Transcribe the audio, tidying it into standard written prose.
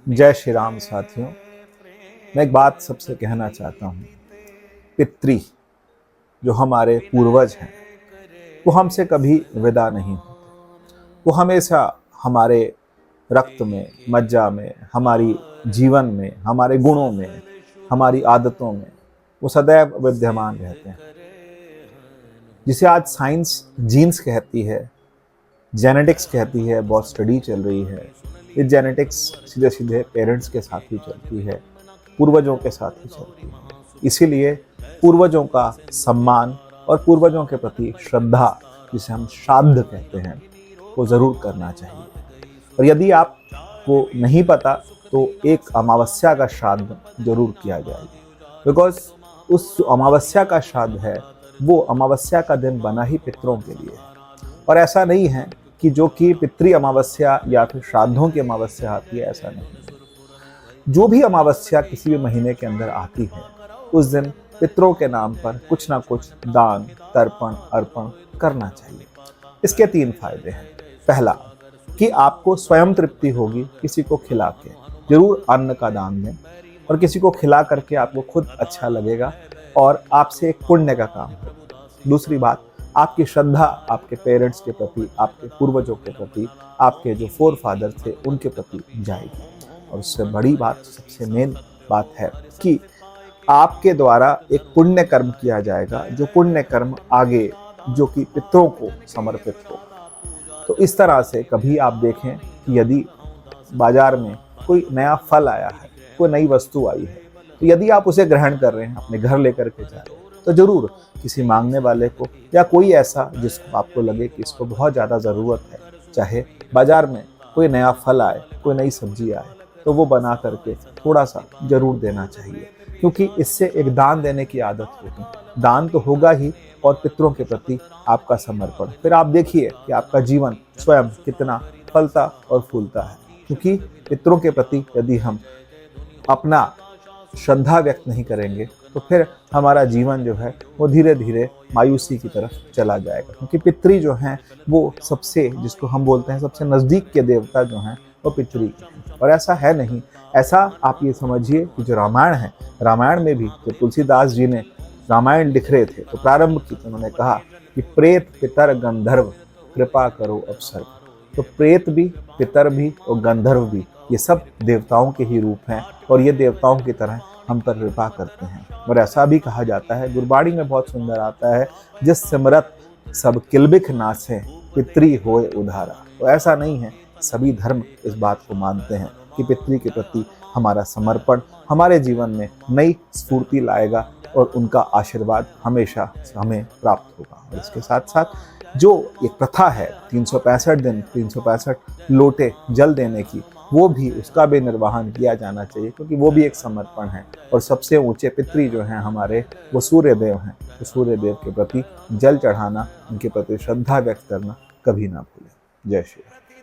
जय श्री राम साथियों। मैं एक बात सबसे कहना चाहता हूँ। पितृ जो हमारे पूर्वज हैं वो हमसे कभी विदा नहीं होते। वो हमेशा हमारे रक्त में, मज्जा में, हमारी जीवन में, हमारे गुणों में, हमारी आदतों में वो सदैव विद्यमान रहते हैं। जिसे आज साइंस जीन्स कहती है, जेनेटिक्स कहती है, बहुत स्टडी चल रही है। ये जेनेटिक्स सीधे सीधे पेरेंट्स के साथ ही चलती है, पूर्वजों के साथ ही चलती है। इसीलिए पूर्वजों का सम्मान और पूर्वजों के प्रति श्रद्धा, जिसे हम श्राद्ध कहते हैं, वो ज़रूर करना चाहिए। और यदि आपको नहीं पता तो एक अमावस्या का श्राद्ध जरूर किया जाए, बिकॉज उस जो अमावस्या का श्राद्ध है वो अमावस्या का दिन बना ही पितरों के लिए है। और ऐसा नहीं है कि जो कि पितृ अमावस्या या फिर श्राद्धों की अमावस्या आती है, ऐसा नहीं है। जो भी अमावस्या किसी भी महीने के अंदर आती है उस दिन पितरों के नाम पर कुछ ना कुछ दान, तर्पण, अर्पण करना चाहिए। इसके 3 फायदे हैं। पहला कि आपको स्वयं तृप्ति होगी किसी को खिला के, जरूर अन्न का दान दें और किसी को खिला करके आपको खुद अच्छा लगेगा और आपसे एक पुण्य का काम होगा। दूसरी बात, आपकी श्रद्धा आपके पेरेंट्स के प्रति, आपके पूर्वजों के प्रति, आपके जो फोर फादर थे उनके प्रति जाएगी। और उससे बड़ी बात, सबसे मेन बात है कि आपके द्वारा एक पुण्य कर्म किया जाएगा, जो पुण्य कर्म आगे जो कि पितरों को समर्पित होगा। तो इस तरह से कभी आप देखें कि यदि बाजार में कोई नया फल आया है, कोई नई वस्तु आई है, तो यदि आप उसे ग्रहण कर रहे हैं, अपने घर लेकर के जा रहे हैं, तो जरूर किसी मांगने वाले को या कोई ऐसा जिसको आपको लगे कि इसको बहुत ज़्यादा ज़रूरत है, चाहे बाजार में कोई नया फल आए, कोई नई सब्जी आए, तो वो बना करके थोड़ा सा जरूर देना चाहिए। क्योंकि इससे एक दान देने की आदत होगी। दान तो होगा ही और पितरों के प्रति आपका समर्पण, फिर आप देखिए कि आपका जीवन स्वयं कितना फलता और फूलता है। क्योंकि पितरों के प्रति यदि हम अपना श्रद्धा व्यक्त नहीं करेंगे तो फिर हमारा जीवन जो है वो धीरे धीरे मायूसी की तरफ चला जाएगा। क्योंकि पितृ जो हैं वो सबसे, जिसको हम बोलते हैं सबसे नज़दीक के देवता जो हैं वो पितृ हैं। और ऐसा है नहीं, ऐसा आप ये समझिए कि जो रामायण है, रामायण में भी जब तुलसीदास जी ने रामायण लिख रहे थे तो प्रारंभ की तो उन्होंने कहा कि प्रेत पितर गंधर्व कृपा करो अब सर्व। तो प्रेत भी, पितर भी और गंधर्व भी, ये सब देवताओं के ही रूप हैं और ये देवताओं की तरह हम पर कृपा करते हैं। और ऐसा भी कहा जाता है, गुरबाणी में बहुत सुंदर आता है, जिस सिमरत सब किलबिख नासे पितृ होए उधारा। तो ऐसा नहीं है, सभी धर्म इस बात को मानते हैं कि पितृ के प्रति हमारा समर्पण हमारे जीवन में नई स्फूर्ति लाएगा और उनका आशीर्वाद हमेशा हमें प्राप्त होगा। और इसके साथ साथ जो एक प्रथा है 365 दिन 365 लोटे जल देने की, वो भी, उसका भी निर्वहन किया जाना चाहिए, क्योंकि वो भी एक समर्पण है। और सबसे ऊंचे पितृ जो हैं हमारे, वो सूर्य देव हैं। तो सूर्य देव के प्रति जल चढ़ाना, उनके प्रति श्रद्धा व्यक्त करना कभी ना भूलें। जय श्री राम।